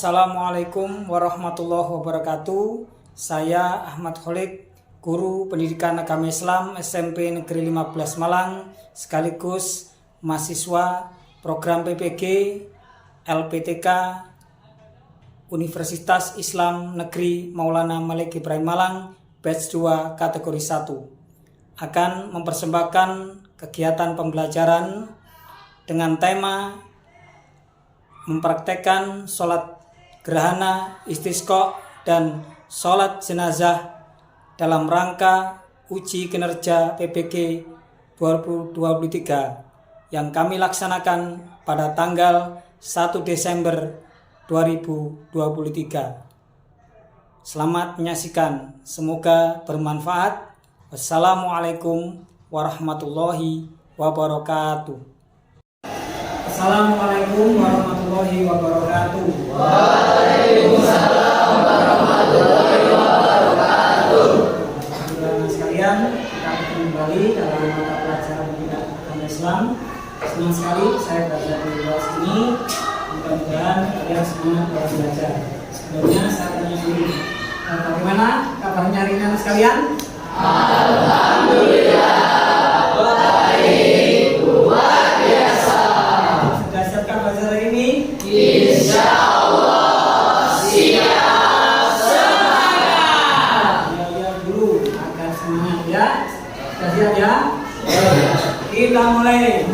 Assalamualaikum warahmatullahi wabarakatuh. Saya Ahmad Kholik, Guru Pendidikan Agama Islam SMP Negeri 15 Malang, sekaligus mahasiswa program PPG LPTK Universitas Islam Negeri Maulana Malik Ibrahim Malang, batch 2 kategori 1, akan mempersembahkan kegiatan pembelajaran dengan tema mempraktekkan sholat gerhana, istisqa, dan sholat jenazah dalam rangka uji kinerja PPG 2023 yang kami laksanakan pada tanggal 1 Desember 2023. Selamat menyaksikan, semoga bermanfaat. Wassalamualaikum warahmatullahi wabarakatuh. Assalamualaikum warahmatullahi wabarakatuh. Waalaikumsalam warahmatullahi wabarakatuh. Saudara sekalian, kita kembali dalam mata pelajaran pendidikan agama Islam. Senang sekali saya berada di kelas ini. Mudah-mudahan kalian semangat dalam belajar. Sebelumnya saya tanya dulu, bagaimana kabarnya hari ini sekalian? Alhamdulillah, baik, luar biasa. Sudah siapkan belajar hari ini? Insya Allah siap, semangat. Ya dulu agar semangat ya. Sudah siap ya? Kita mulai.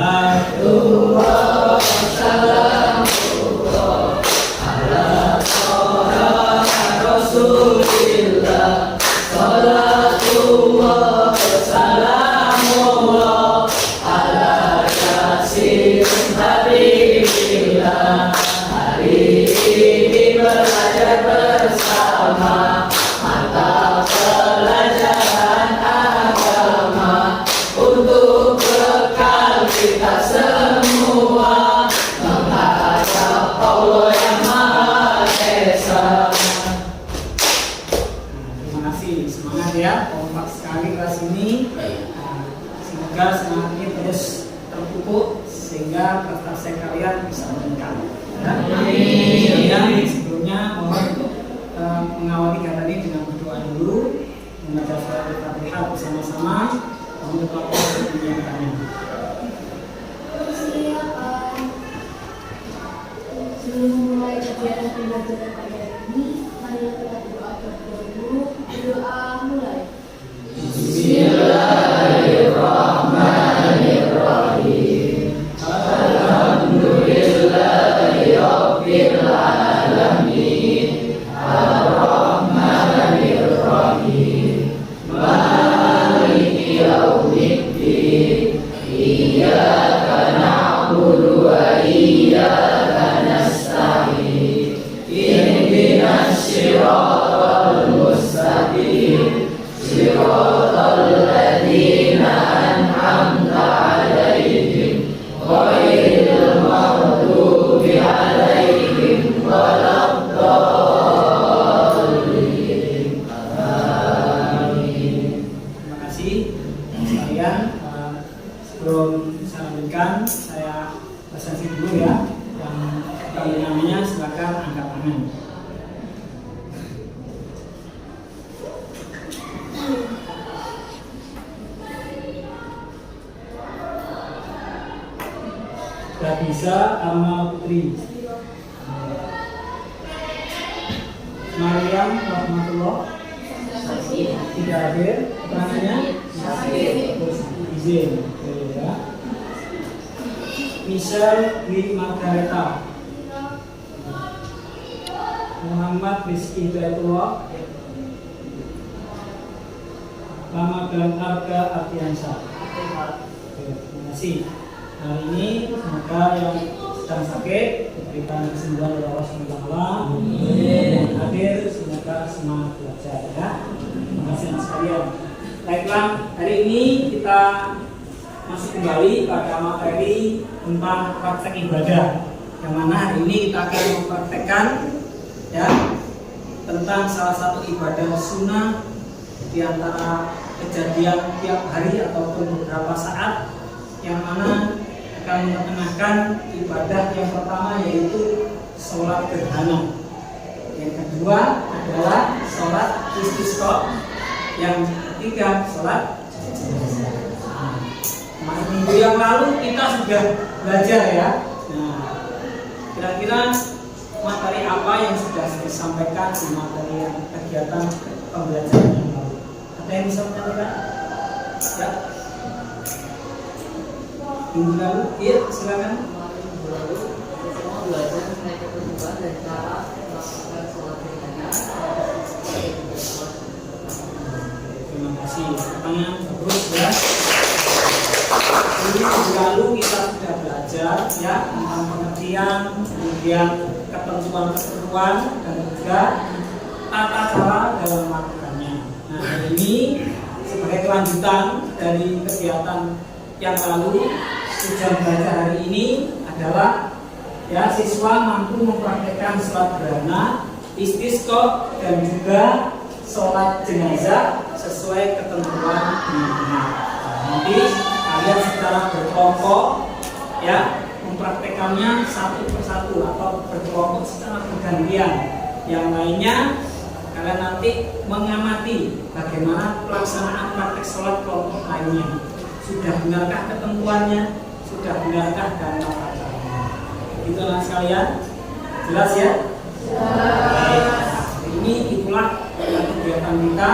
Salatullah salamullah ala Toha Rasulillah. Salatullah salamullah ala Yasin Habibillah. Hari ini belajar bersama mata pelajaran agama untuk bekal kita semua menghadap Allah yang Maha Esa. Terima kasih, semangat ya, kompak sekali kelas ini. Semoga semangat ini terus terpupuk sehingga prestasi kalian bisa meningkat. Dan sebelumnya mohon untuk mengawali kata ini dengan berdoa dulu, membaca surat Al-Fatihah bersama-sama, lalu kita proses menyiapkannya. Sebelum memulai kegiatan pembelajaran pada hari ini, marilah kita berdoa terlebih dahulu. Doa mulai. Bismillahirrahmanirrahim. Alhamdulillahirabbil alamin. Ar-Rahmanirrahim. Maliki yaumiddin. Iyyaka na'budu wa iyyaka nasta'in. Ihdinas siratal mustaqim. Siratal ladzina an'amta 'alaihim ghairil maghdubi 'alaihim waladdallin. Amin. Terima kasih sekalian. Sebelum saya lanjutkan, saya presentasi dulu ya. Yang kali namanya silakan angkat tangan. Sudah bisa, Amal Putri. Mariam Rahmatullah tidak hadir, keterangannya izin. Oke, ya. Michelle Dwi Margareta, Muhammad Rizky Hidayatullah, Lama Belantarga Ardiansyah. Oke, terima kasih. Hari ini semoga yang sedang sakit diberikan kesembuhan oleh Allah SWT. Yang hadir semoga semangat belajar ya. Terima kasih sekalian. Baiklah, hari ini kita masih kembali pada materi tentang praktek ibadah. Yang mana hari ini kita akan mempraktekkan ya tentang salah satu ibadah sunnah di antara kejadian tiap hari ataupun beberapa saat, yang mana akan mengetengahkan ibadah yang pertama, yaitu sholat gerhana. Yang kedua adalah sholat istisqa. Yang ketiga sholat jenazah. Nah, minggu yang lalu kita sudah belajar ya. Nah, kira-kira materi apa yang sudah disampaikan di materi yang kegiatan pembelajaran yang lalu? Ada yang bisa menyampaikan? Ya. Minggu lalu, iya silakan. Minggu lalu kita semua belajar mengenai ketentuan dan cara melakukan sholat gerhana. Terima kasih. Pertanyaan bagus ya. Jadi minggu lalu kita sudah belajar ya tentang pengertian, kemudian ketentuan-ketentuan dan juga tata cara dalam melakukannya. Nah, hari ini sebagai kelanjutan dari kegiatan yang lalu, tujuan belajar hari ini adalah ya siswa mampu mempraktekkan sholat gerhana, istisqa dan juga sholat jenazah sesuai ketentuan benar-benar. Nanti kalian secara berkelompok ya mempraktekannya satu persatu atau berkelompok secara bergantian. Yang lainnya kalian nanti mengamati bagaimana pelaksanaan praktek sholat kelompok lainnya. Sudah benarkah ketentuannya? Sudah benarkah dan tata caranya? Itulah sekalian. Jelas ya? Jelas. Ini itulah kegiatan kita.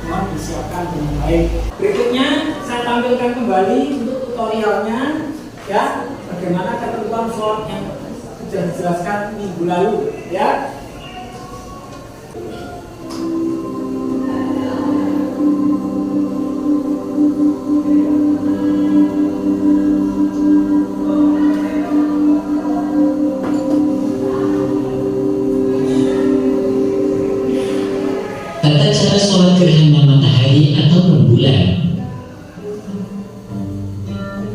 Mohon disiapkan dengan baik. Berikutnya saya tampilkan kembali untuk tutorialnya ya, bagaimana ketentuan sholat yang sudah dijelaskan minggu lalu ya. Tata cara sholat gerhana matahari atau rembulan.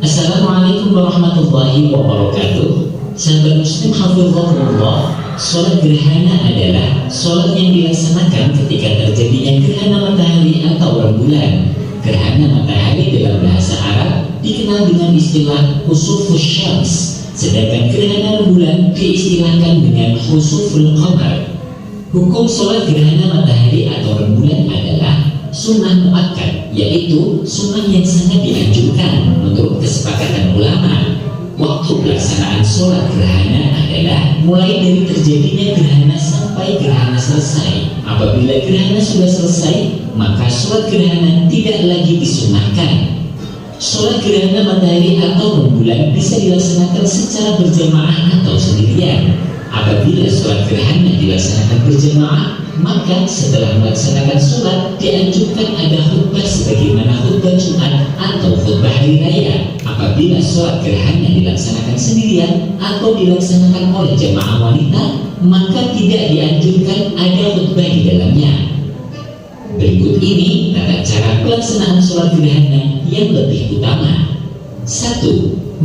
Assalamualaikum warahmatullahi wabarakatuh. Sahabat muslim hafizahullah, sholat gerhana adalah sholat yang dilaksanakan ketika terjadinya gerhana matahari atau rembulan. Gerhana matahari dalam bahasa Arab dikenal dengan istilah khusufus syams, sedangkan gerhana rembulan diistilahkan dengan khusuful qamar. Hukum sholat gerhana matahari atau rembulan adalah sunnah muakkad, yaitu sunnah yang sangat dianjurkan menurut kesepakatan ulama. Waktu pelaksanaan sholat gerhana adalah mulai dari terjadinya gerhana sampai gerhana selesai. Apabila gerhana sudah selesai, maka sholat gerhana tidak lagi disunnahkan. Sholat gerhana matahari atau rembulan bisa dilaksanakan secara berjamaah atau sendirian. Apabila sholat gerhana dilaksanakan berjamaah, maka setelah melaksanakan sholat dianjurkan ada khutbah sebagaimana khutbah Jumat atau khutbah hari raya. Apabila sholat gerhana dilaksanakan sendirian atau dilaksanakan oleh jamaah wanita, maka tidak dianjurkan ada khutbah di dalamnya. Berikut ini tata cara pelaksanaan sholat gerhana yang lebih utama. 1.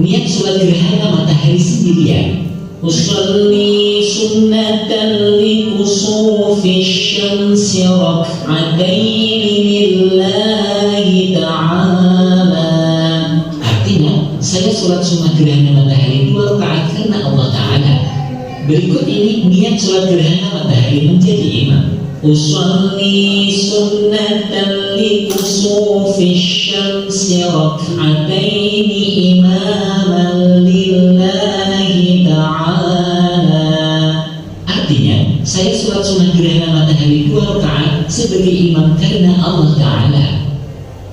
Niat sholat gerhana matahari sendirian. Usalli sunnatan li kusufi syamsi rak'ataini lillahi ta'ala. Artinya, saya sholat sunnah gerhana matahari 2 rakaat karena Allah Ta'ala. Berikut ini niat sholat gerhana matahari menjadi imam. Usalli sunnatan li kusufi syamsi rak'ataini imaman lillahi ta'ala. Artinya, saya sholat sunnah gerhana matahari 2 rakaat sebagai imam karena Allah Ta'ala.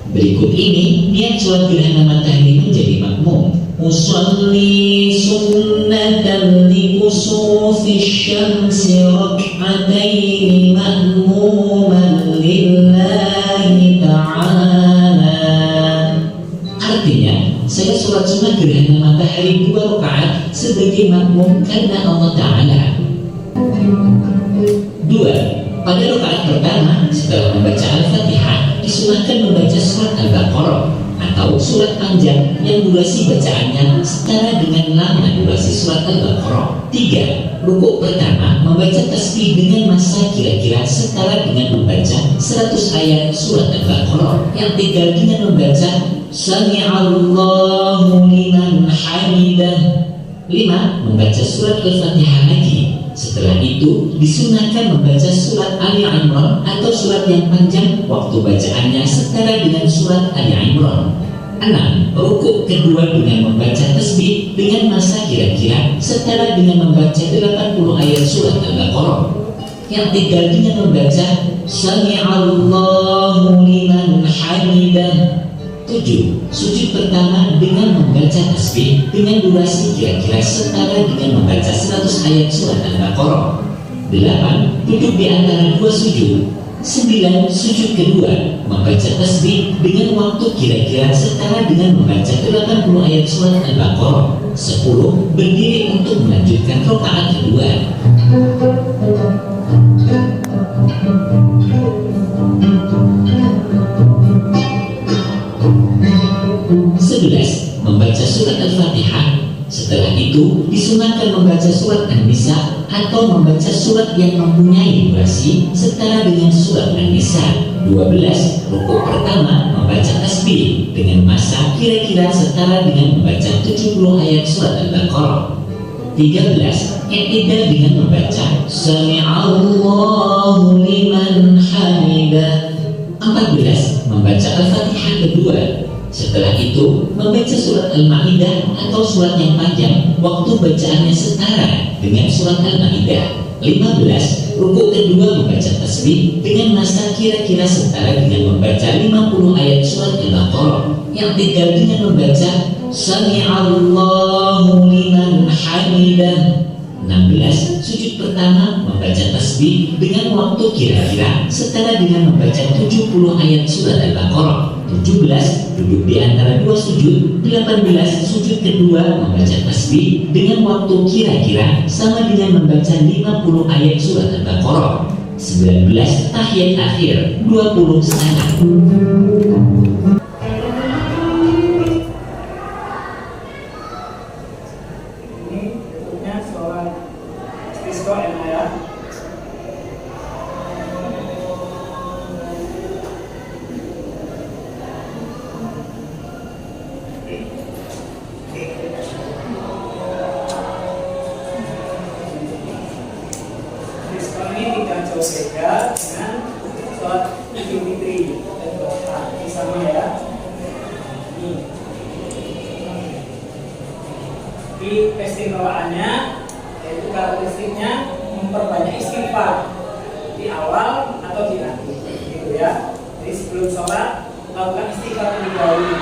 Berikut ini niat sholat gerhana matahari menjadi makmum. Usalli sunnatan li kusufi syamsi rak'ataini ma'muman lillahi ta'ala. Artinya, saya sholat sunnah gerhana matahari 2 rakaat sebagai makmum karena Allah Ta'ala. 2. Pada rakaat pertama setelah membaca Al-Fatihah disunahkan membaca surat Al-Baqarah atau surat panjang yang durasi bacaannya setara dengan lama durasi surat Al-Baqarah. 3. Rukuk pertama membaca tasbih dengan masa kira-kira setara dengan membaca 100 ayat surat Al-Baqarah. Yang tinggal dengan membaca Sami'allahu liman hamidah. 5. Membaca surat Al-Fatihah lagi. Setelah itu disunahkan membaca surat Ali Imran atau surat yang panjang waktu bacaannya setara dengan surat Ali Imran. 6. Rukuk kedua dengan membaca tasbih dengan masa kira-kira setara dengan membaca 80 ayat surat Al-Baqarah. Yang tinggal dengan membaca Sami'allahu liman hamidah. 7. Sujud pertama dengan membaca tasbih dengan durasi kira-kira setara dengan membaca 100 ayat surat Al-Baqarah. 8. Duduk di antara dua sujud. 9. Sujud kedua membaca tasbih dengan waktu kira-kira setara dengan membaca 80 ayat surat Al-Baqarah. 10. Berdiri untuk melanjutkan rakaat kedua. 11. Membaca surat Al-Fatihah. Setelah itu disunahkan membaca surat An-Nisa atau membaca surat yang mempunyai durasi setara dengan surat An-Nisa. 12. Rukuk pertama membaca tasbih dengan masa kira-kira setara dengan membaca 70 ayat surat Al-Baqarah. 13. I'tidal dengan membaca Sami'allahu liman hamidah. 14. Membaca Al-Fatihah kedua. Setelah itu membaca surat Al-Ma'idah atau surat yang panjang waktu bacaannya setara dengan surat Al-Ma'idah. 15. Rukuk kedua membaca tasbih dengan masa kira-kira setara dengan membaca 50 ayat surat Al-Baqarah. Yang tinggal dengan membaca Sami'allahu liman hamidah. 16. Sujud pertama membaca tasbih dengan waktu kira-kira setara dengan membaca 70 ayat surat Al-Baqarah. 17. Duduk di antara dua sujud. 18. Sujud kedua membaca tasbih dengan waktu kira-kira sama dengan membaca 50 ayat surat Al-Baqarah. 19. Tahiyat akhir. 20. Salam. Beda dengan sholat Idul Fitri ini sama ya. Di keistimewaannya yaitu karakteristiknya memperbanyak istighfar di awal atau di akhir, gitu ya. Jadi sebelum sholat lakukan istighfar terlebih dahulu.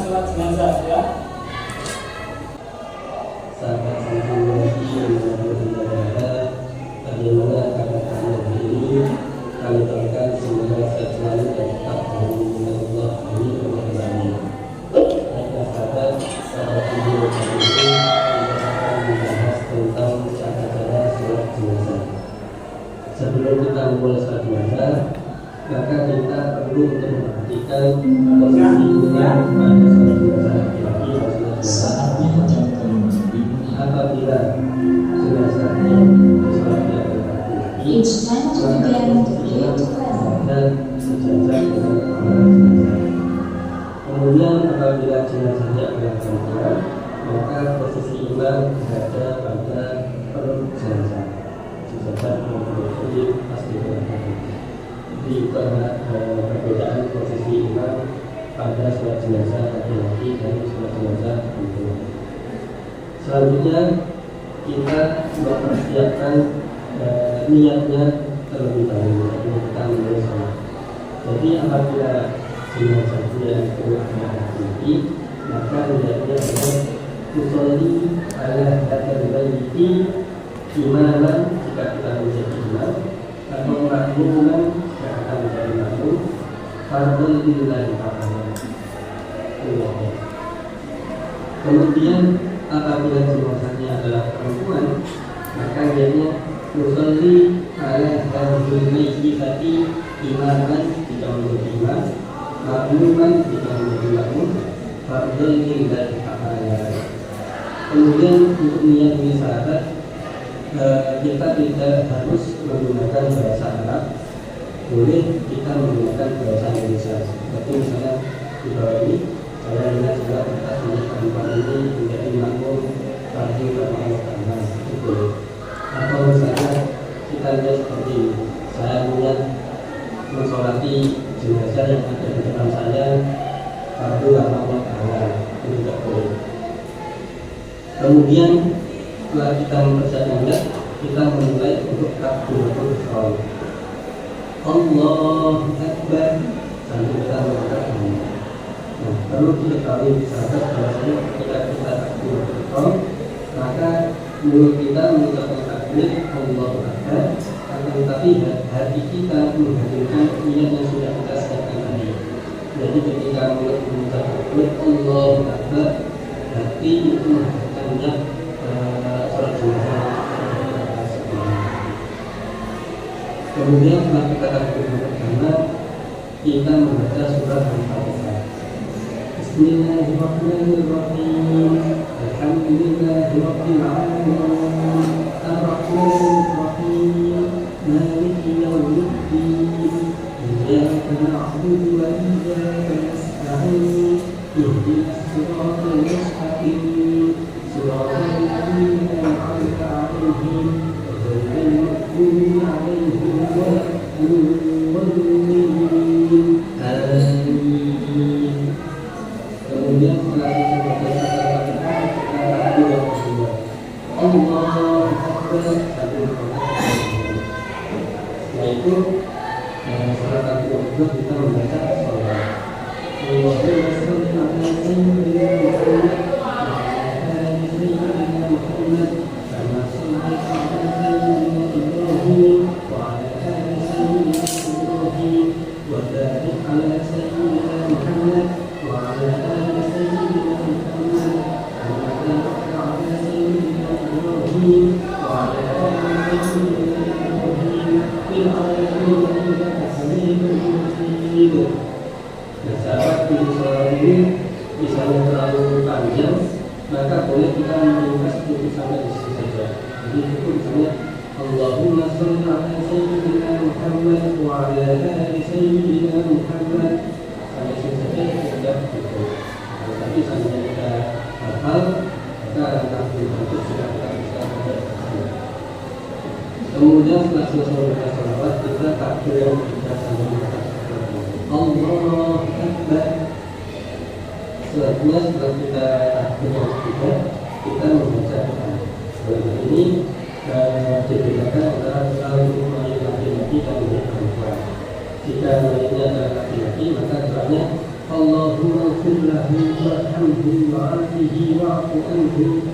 Sholat jenazah ya. Sahabat bagaimana kata-kata ini kami doakan semoga sehat selalu dan tetap berhubungan dengan Allah. Amin. Baiklah sahabat video kali ini kita akan membahas tentang cara sholat jenazah. Sebelum kita memulai sholat jenazah, maka kita perlu untuk memperhatikan posisi umat pada sholat jenazah laki-laki dan sholat jenazah apabila jenazahnya sholatnya laki-laki It's time to begin the prayer to present. dan sejajar dengan kepala jenazah. Kemudian apabila jenazahnya adalah perempuan, maka posisi imam berada pada perut jenazah sejajar dengan pasti laki-laki. Jadi itu adalah perbedaan posisi imam pada sholat jenazah laki-laki dan sholat jenazah perempuan. Selanjutnya kita mempersiapkan niatnya terlebih dahulu sebelum kita mulai sholat. Jadi apabila jenazahnya itu laki-laki, maka niatnya adalah usolli ala hadzal baiti imaman jika kita menjadi imam, atau makmuman jika kita menjadi makmum, fardhu lillahi ta'ala. Kemudian apabila jenazahnya adalah perempuan, maka niatnya nusalli ala hadhil mayyitati imaman jika imam, makmuman jika makmum, fardhu lillahi ta'ala. Kemudian untuk niat ini syarat, kita tidak harus menggunakan bahasa Arab, boleh kita menggunakan bahasa Indonesia. Seperti misalnya di bawah ini, saya lihat juga atas tempat ini menjadi makmum fardhu ta'ala, itu boleh. Atau misalnya kita lihat seperti ini, saya niat mensolati jenazah yang ada di depan saya fardhu ta'ala, itu juga boleh. Kemudian setelah kita mempersiapkan niat, kita memulai untuk takbiratul ihram. Allahu Akbar sambil kita mengatakan. Nah, perlu diketahui sahabat bahwasanya ketika kita takbiratul ihram, maka mulut kita mengucapkan takbir Allahu Akbar, akan tetapi hati kita menghadirkan niat yang sudah kita siapkan tadi. Jadi ketika mulut mengucapkan takbir Allahu Akbar, hati itu menghadirkan niat sholat jenazah. Kemudian setelah kita takbir pertama, kita membaca surah Al-Fatihah. Bismillahirrahmanirrahim. Alhamdulillahirabbil alamin. Ar-Rahmanirrahim. Maliki yaumiddin. Iyyaka na'budu wa iyyaka nasta'in. Ihdinas siratal mustaqim. Siratal ladzina an'amta 'alaihim ghairil maghdubi 'alaihim waladdallin. Amin. Kemudian setelah kita baca Al-Fatihah, kita takbir yang kedua. Allahu Akbar sambil setelah itu setelah takbir yang kedua kita membaca sholawat. Allahumma sholli ala sayyidina Muhammad wa ala ali sayyidina Muhammad kama shallaita ala sayyidina Ibrahim wa ala ali sayyidina Ibrahim wa barik ala sayyidina Muhammad wa ala ali sayyidina Muhammad kama barakta ala sayyidina Ibrahim wa ala ali sayyidina Ibrahim fil alamin innaka Hamidum Majid. Nah, sahabat di sholat ini misalnya terlalu panjang, maka boleh kita meringkas cukup sampai di situ saja. Jadi itu misalnya Allahumma sholli ala sayyidina Muhammad wa ala ali sayyidina Muhammad, sampai situ saja sudah cukup. Tapi sampai kita hafal, maka takbir itu sudah kita bisa membaca. Kemudian setelah selesai membaca sholawat, kita takbir yang kita sambil membaca Allahu Akbar. Selanjutnya setelah kita takbir yang ketiga, kita membaca doa. Doa ini dibedakan antara doa untuk mayat laki-laki dan mayat perempuan. Jika mayatnya adalah laki-laki, maka doanya Allahumma ighfir lahu warhamhu wa'afihi wa'fu anhu.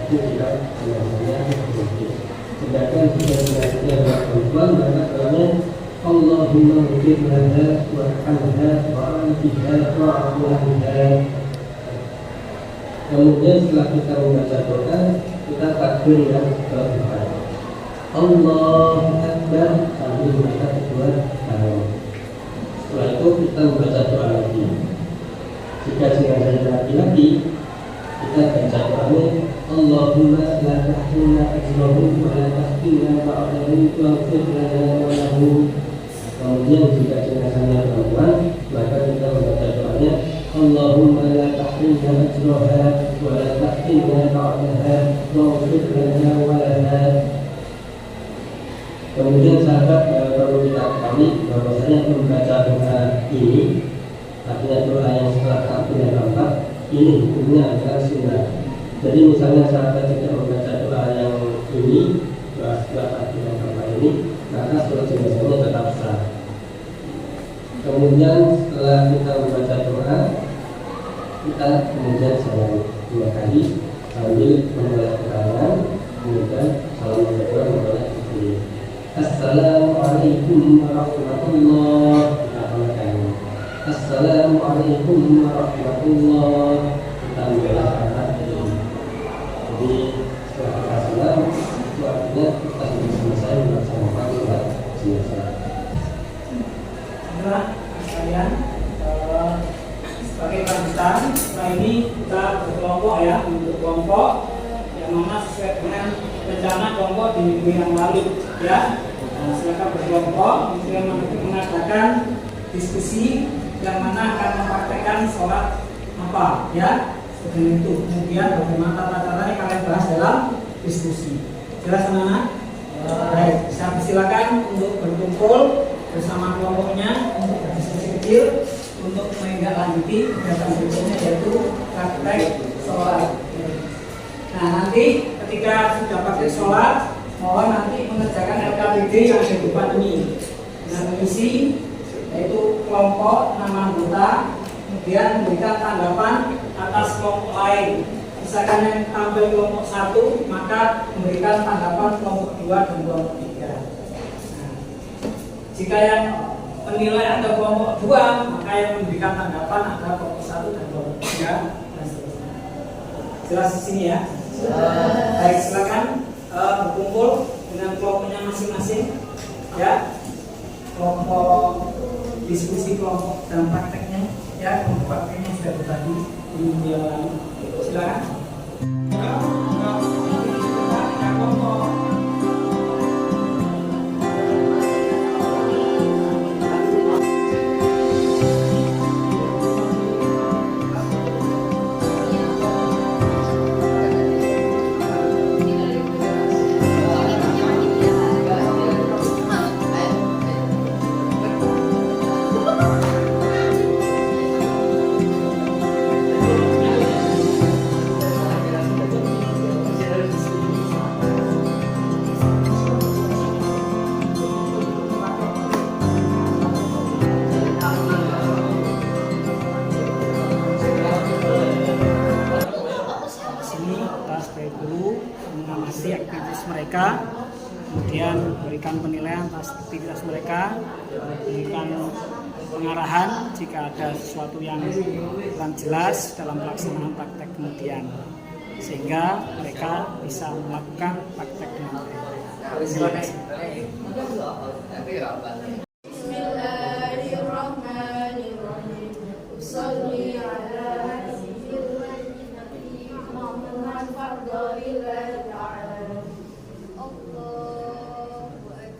Itu tidak biasanya mungkin. Sedangkan jika mayatnya adalah perempuan, maka doanya Allahumma ighfir laha warhamha wa'afiha wa'fu anha. Kemudian setelah kita membaca doa, kita takbir yang keempat. Allahu Akbar sambil membaca kedua kali. Setelah itu kita membaca doa lagi. Jika jenazahnya laki-laki, kita baca doanya Allahumma la tahrimna ajrahum wa la tahrimna ba'dahum waghfir lana wa lahum. Kemudian jika jenazahnya perempuan, maka kita membaca doanya Allahumma la tahrimna ajraha wa la tahrimna ba'daha waghfir lana wa laha. Kemudian sahabat perlu kita ketahui bahwasanya membaca doa ini, artinya doa yang setelah takbir yang keempat, ini hukumnya adalah sunnah. Jadi misalnya sahabat tidak membaca doa yang ini, doa setelah takbir yang keempat ini, maka sholat jenazahnya tetap sah. Kemudian setelah kita membaca doa, kita kemudian salam 2 kali sambil menoleh ke kanan, kemudian salam kedua menoleh ke kiri. Assalamualaikum warahmatullahi wabarakatuh. Assalamualaikum warahmatullahi wabarakatuh. Jadi setelah kita salam, itu artinya kita kalian sebagai lanjutan. Setelah ini kita berkelompok ya, untuk kelompok yang mana sesuai dengan rencana kelompok di minggu yang lalu ya. Nah, silakan berkelompok untuk mengadakan diskusi yang mana akan mempraktekkan sholat apa ya, seperti itu. Kemudian bagaimana tata caranya kalian bahas dalam diskusi. Jelas anak-anak? Baik, saya persilakan untuk berkumpul bersama kelompoknya untuk berdiskusi kecil untuk menindaklanjuti kegiatan berikutnya, yaitu praktek sholat. Nah, nanti ketika sudah praktek sholat, mohon nanti mengerjakan LKPD yang di depan ini dengan mengisi yaitu kelompok, nama anggota, kemudian memberikan tanggapan atas kelompok lain. Misalkan yang tampil kelompok 1, maka memberikan tanggapan kelompok 2 dan kelompok 3. Nah, jika yang penilaian ada kelompok 2, maka yang memberikan tanggapan ada kelompok 1 dan kelompok 3 dan seterusnya. Jelas di sini ya? Baik, silakan berkumpul dengan kelompoknya masing-masing ya. Kelompok diskusi, kelompok dan prakteknya ya, kelompok prakteknya sudah berbagi di minggu yang lalu. Silakan. Mengamati aktivitas mereka, kemudian berikan penilaian atas aktivitas mereka, berikan pengarahan jika ada sesuatu yang kurang jelas dalam pelaksanaan praktek kemudian, sehingga mereka bisa melakukan praktek dengan baik. Terima kasih. Bismillahirrahmanirrahim. Sholli ala Muhammad fardhillah ta'ala. Allahu akbar.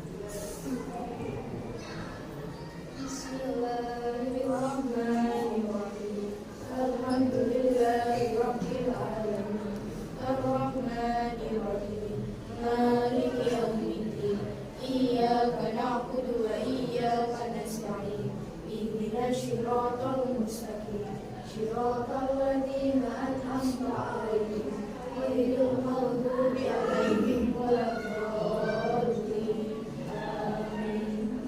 Bismillahirrahmanirrahim. Alhamdulillahi rabbil alamin. Ar-Rahmanirrahim. Maliki yaumiddin. Iyyaka na'budu wa iyyaka nasta'in. Ihdinas siratal mustaqim. Siratal ladzina an'amta 'alaihim ghairil maghdubi 'alaihim waladdallin. Amin.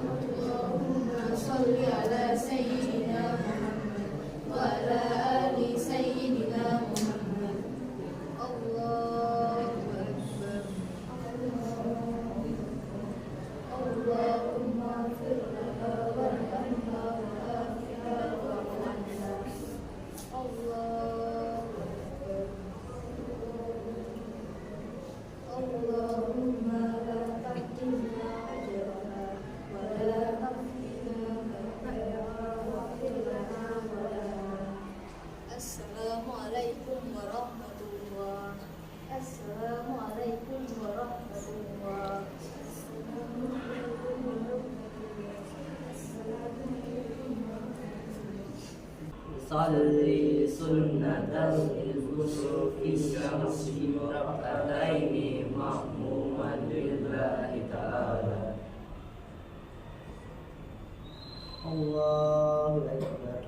Allahumma shalli ala sayyidina Muhammad wa ala ali sayyidina Muhammad. Allahu akbar. Allahumma ighfir lana warhamna wa'afina wa'fu 'anna. Allahu akbar. Allahumma la tahtimna ajrana wa la haftina ba'dana waghfir lana wa lana. Assalamualaikum warahmatullahi. Assalamualaikum warahmatullahi. صلي سنة الكسوف الشمس ركعتين مأموما لله تعالى. الله أكبر.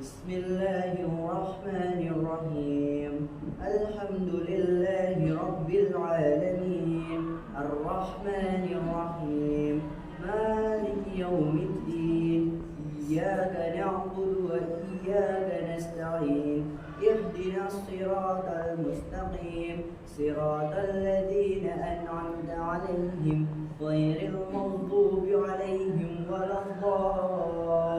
بسم الله الرحمن الرحيم. الحمد لله رب العالمين الرحمن الرحيم مالك يوم الدين. إياك نعبد وإياك نستعين. اهدنا الصراط المستقيم صراط الذين أنعمت عليهم غير المغضوب عليهم ولا الضالين.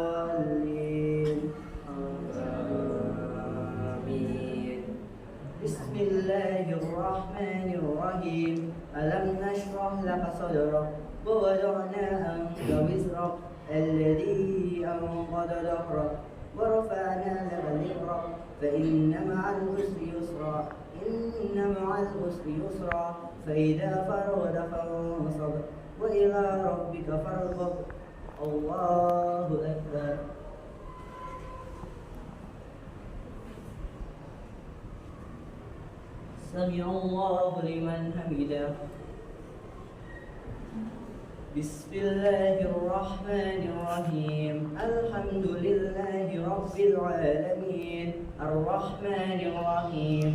آمين. بسم الله الرحمن ألم نشرح لك صدرك ووضعنا عنك وزرك الذي أنقض ظهرك ورفعنا لك ذكرك فإن مع العسر يسرا إن مع العسر يسرا فإذا فرغت فانصب وإلى ربك فارغب الله أكبر. سمع الله لمن حمده. بسم الله الرحمن الرحيم الحمد لله رب العالمين الرحمن الرحيم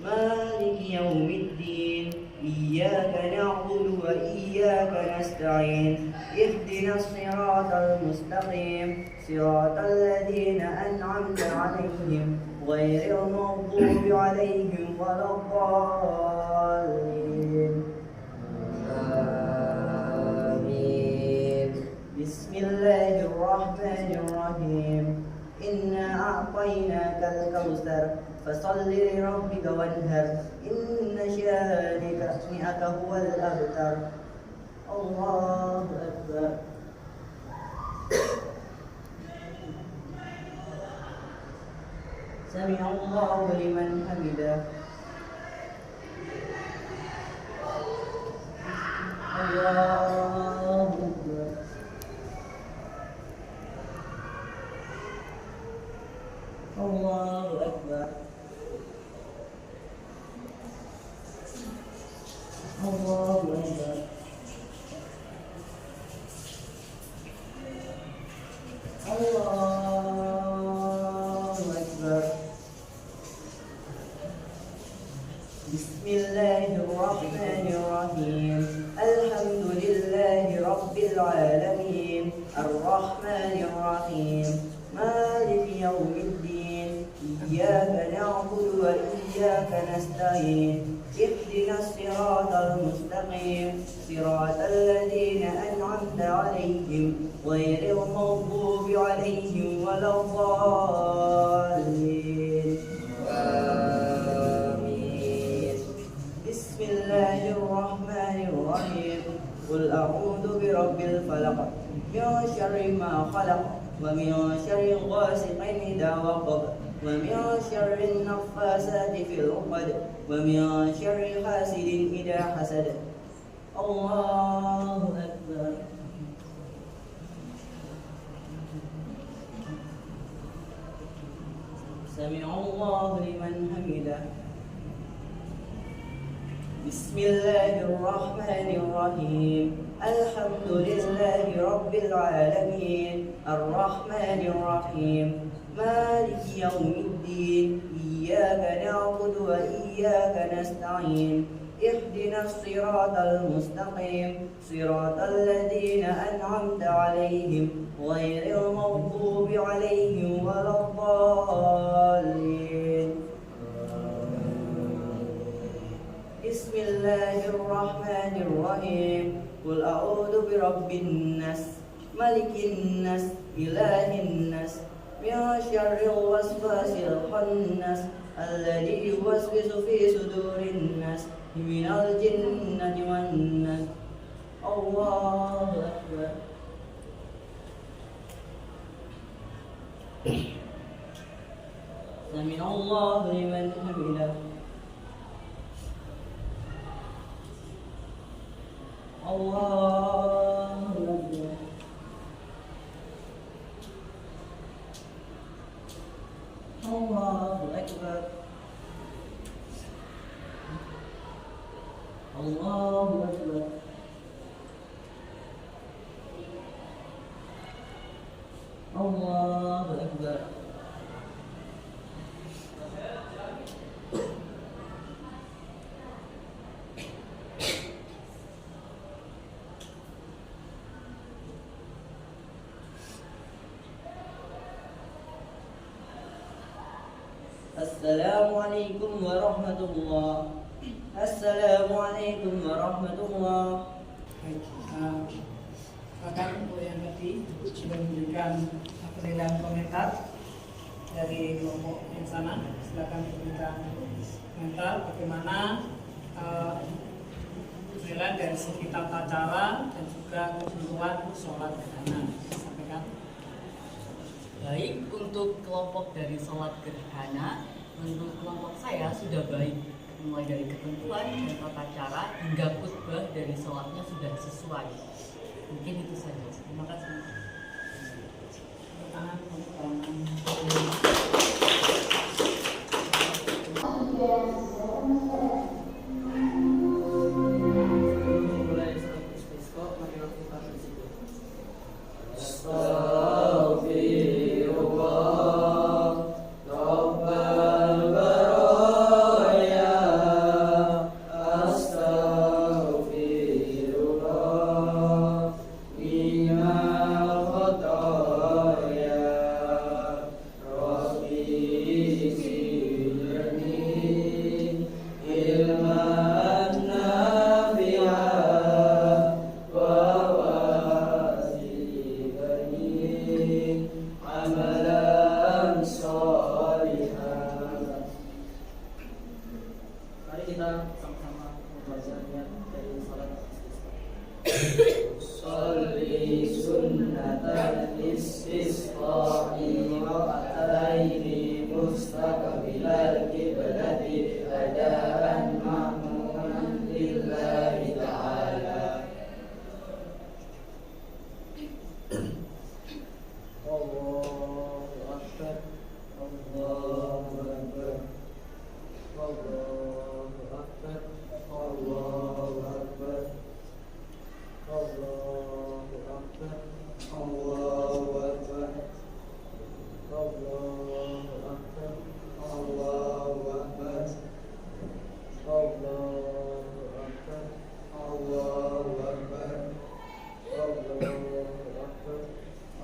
مالك يوم الدين إياك نعبد وإياك نستعين اهدنا الصراط المستقيم صراط الذين أنعمت عليهم غير المغضوب عليهم ولا الضالين آمين. بسم الله الرحمن الرحيم إنا أعطيناك الكوثر فصل لربك وانهر إن شانئك هو الأبتر. الله أكبر. سمع الله لمن حمده. الله أكبر. الله أكبر. الله أكبر. الله أكبر. بسم الله الرحمن الرحيم الحمد لله رب العالمين الرحمن الرحيم مالك يوم الدين إياك نعبد وإياك نستعين اهدنا الصراط المستقيم صراط الذين أنعمت عليهم غير المغضوب عليهم ولا الضالين آمين. بسم الله الرحمن الرحيم قل أعوذ برب الفلق من شر ما خلق ومن شر غاسق إذا وقب ومن شر النفاثات في العقد ومن شر حاسد إذا حسد. الله أكبر. سمع الله لمن حمده. بسم الله الرحمن الرحيم الحمد لله رب العالمين الرحمن الرحيم مالك يوم الدين إياك نعبد وإياك نستعين اهدنا الصراط المستقيم صراط الذين أنعمت عليهم غير المغضوب عليهم ولا الضالين. بسم الله الرحمن الرحيم قل أعوذ برب الناس ملك الناس إله الناس من شر الوسواس الخناس الذي يوسوس في صدور الناس من الجنة والناس. الله أكبر. سمع الله لمن حمده. الله أكبر. الله أكبر. الله أكبر. الله أكبر. Assalamualaikum warahmatullah. Assalamualaikum warahmatullah. Baik, silakan untuk yang tadi sudah memberikan penilaian komentar dari kelompok yang sana. Silakan memberikan komentar bagaimana dari segi tata cara dan juga ketentuan sholat gerhana. Sampaikan. Baik, untuk kelompok dari sholat gerhana, menurut kelompok saya sudah baik, mulai dari ketentuan dan tata cara hingga khutbah dari sholatnya sudah sesuai. Mungkin itu saja. Terima kasih. Tangan Mulai sholat istisqa, marilah kita berzikir. Mari kita sama-sama membaca niat dari salat istisqa. Sholli sunnatal istisqa'i raka'ataini mustaqbilal qiblati adaan ma'munan lillahi ta'ala. Allahu Akbar, Allahu Akbar, Allahu Akbar, Allahu Akbar, Allahu Akbar, Allahu Akbar, Allahu Akbar, Allahu Akbar, Allahu Akbar, Allahu Akbar, Allahu Akbar,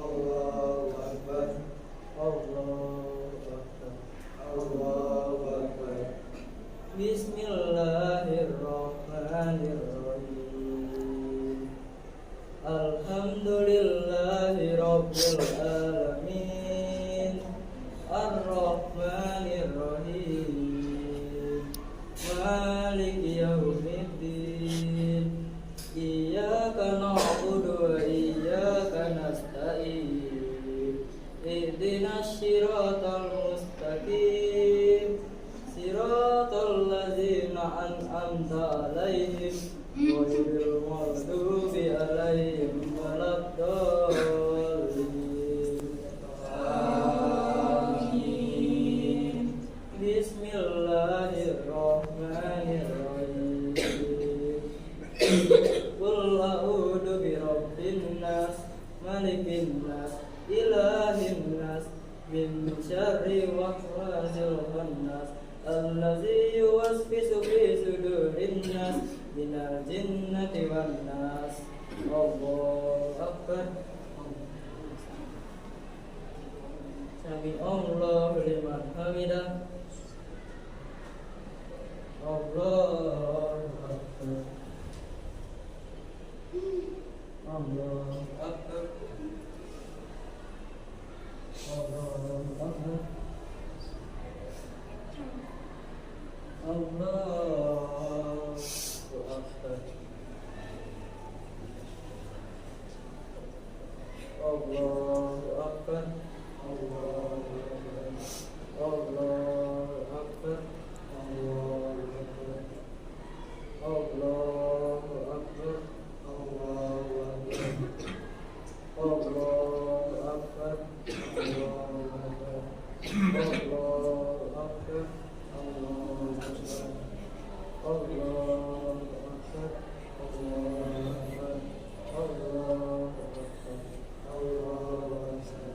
Allahu Akbar, Allahu Akbar, Allahu Akbar. Bismillahirrahmanirrahim. Alhamdulillahi Rabbil Alamin, Ar-Rahmanir-Rahim, Maliki Yawmiddin. Iyyaka na'budu wa iyyaka nasta'in. Ihdinas siratal mustaqim, siratal ladzina an'amta 'alaihim ghairil maghdubi 'alaihim waladdallin. Amin. Bismillahirrahmanirrahim. Qul a'udzu birabbin nas, malikin nas, ilahin nas, min syarri waswasil khannas, allazi yuwaswisu fi sudurin nas, minal jinnati wan nas. Allahu Akbar. Sami Allahu liman hamidah. Allahu Akbar. Allahu Akbar. Allahu Akbar. Allahu Akbar. Allahu Akbar. Allahu Akbar. Allahu Akbar. Allahu Akbar. Allahu Akbar. Allahu Akbar. Allahu Akbar. Allahu Akbar. Allahu Akbar. Allahu Akbar. Allahu Akbar. Allahu Akbar. Allahu Akbar. Allahu Akbar.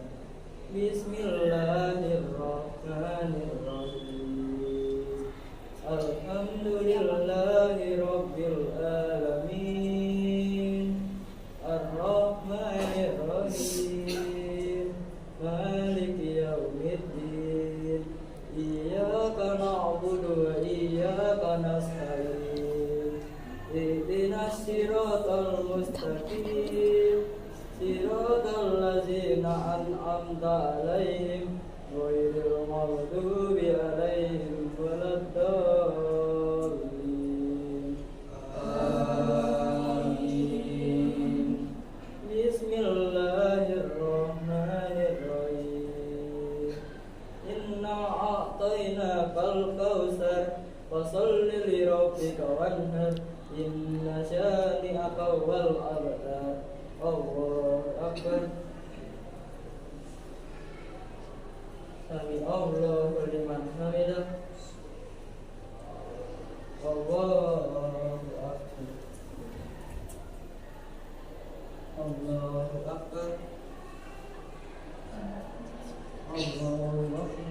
Bismillahirrahmanirrahim. Alhamdulillahi Rabbil Alamin, Ar-Rahmanir-Rahim, Maliki Yawmiddin. Iyyaka na'budu wa iyyaka nasta'in. Ihdinas siratal mustaqim, siratal ladzina an'amta 'alaihim ghairil maghdubi 'alaihim waladdallin. Amin. inna syani'aka wal abtar. Allahu akbar. Sami Allahu liman hamidah. Allahu akbar. Allahu akbar. Allahu akbar.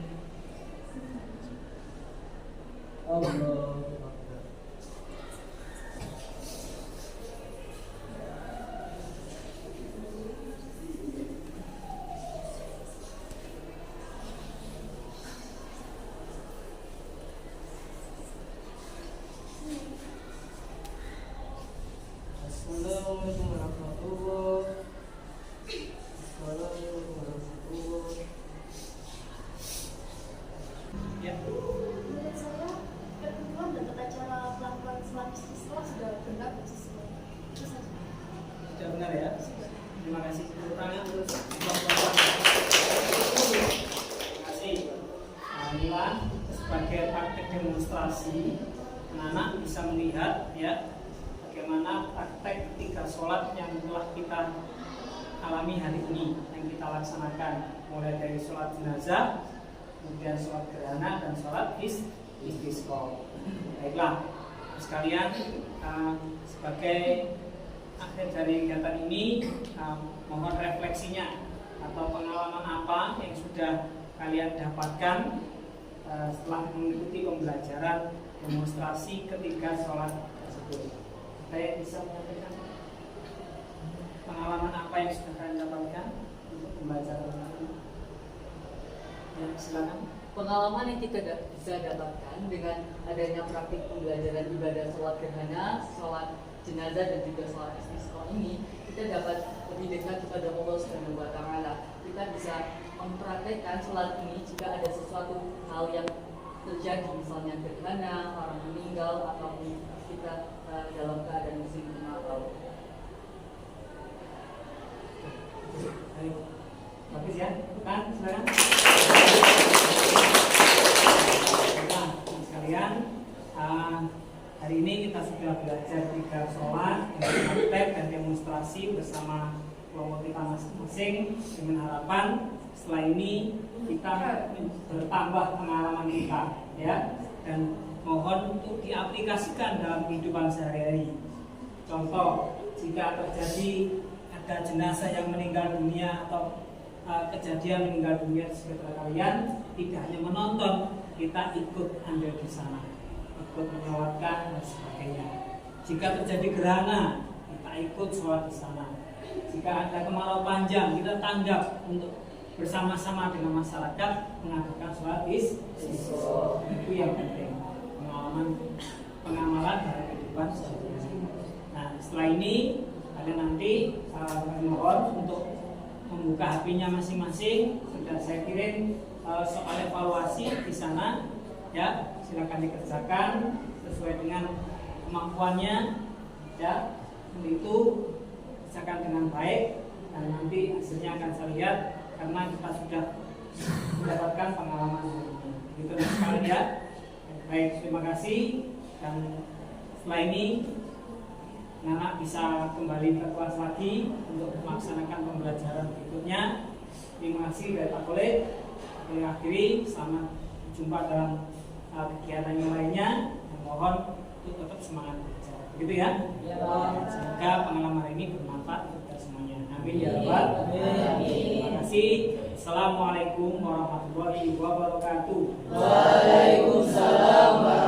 Allahu akbar. Assalamualaikum warahmatullahi wabarakatuh. Ya. Menurut saya, ketentuan dan tata cara melakukan sholat istiqo sudah benar sesuai. Itu saja. Sudah benar ya? Terima kasih. Tepuk tangan terus. Terima kasih. Nah, inilah sebagai praktek demonstrasi, anak-anak bisa melihat ya bagaimana praktek ketika sholat yang telah kita alami hari ini, yang kita laksanakan, mulai dari sholat jenazah, kemudian sholat gerhana dan sholat istisqa. Baiklah, sekalian sebagai akhir dari kegiatan ini, mohon refleksinya atau pengalaman apa yang sudah kalian dapatkan setelah mengikuti pembelajaran demonstrasi ketika sholat tersebut. Saya bisa menyampaikan pengalaman apa yang sudah kalian dapatkan untuk pembelajaran ini? Ya, silakan. Pengalaman yang kita bisa dapatkan dengan adanya praktik pembelajaran ibadah sholat gerhana, sholat jenazah dan juga sholat istisqa ini, kita dapat lebih dekat kepada Allah Subhanahu wa Ta'ala. Kita bisa mempraktekkan sholat ini jika ada sesuatu hal yang terjadi, misalnya gerhana, orang meninggal, ataupun kita dalam keadaan musim kemarau. Ayo, bagus ya, bukan? Silakan. Nah, sekalian, hari ini kita sudah belajar 3 sholat, praktek dan demonstrasi bersama kelompok kita masing-masing, dengan harapan setelah ini kita bertambah pengalaman kita, ya, dan mohon untuk diaplikasikan dalam kehidupan sehari-hari. Contoh, jika terjadi ada jenazah yang meninggal dunia atau kejadian meninggal dunia di sekitar kalian, tidak hanya menonton, kita ikut andil di sana, ikut menyolatkan dan sebagainya. Jika terjadi gerhana, kita ikut sholat di sana. Jika ada kemarau panjang, kita tanggap untuk bersama-sama dengan masyarakat mengadakan sholat istisqa. Itu yang penting, pengamalan dalam kehidupan sehari-hari. Nah, setelah ini kalian nanti mohon untuk membuka HP-nya masing-masing. Sudah saya kirim soal evaluasi di sana, ya, silakan dikerjakan sesuai dengan kemampuannya, ya. Itu kerjakan dengan baik dan nanti hasilnya akan saya lihat karena kita sudah mendapatkan pengalaman ini. Gitu sekali ya. Baik, terima kasih, dan setelah ini anak bisa kembali ke kelas lagi untuk melaksanakan pembelajaran berikutnya. Terima kasih dari Pak Kolek. Akhiri, selamat jumpa dalam kegiatan yang lainnya. Mohon untuk tetap semangat belajar. Begitu ya? Ya, Pak. Semoga pengalaman ini bermanfaat untuk kita semuanya. Amin ya Rabbal alamin. Terima kasih. Assalamualaikum warahmatullahi wabarakatuh. Waalaikumsalam warahmatullahi wabarakatuh.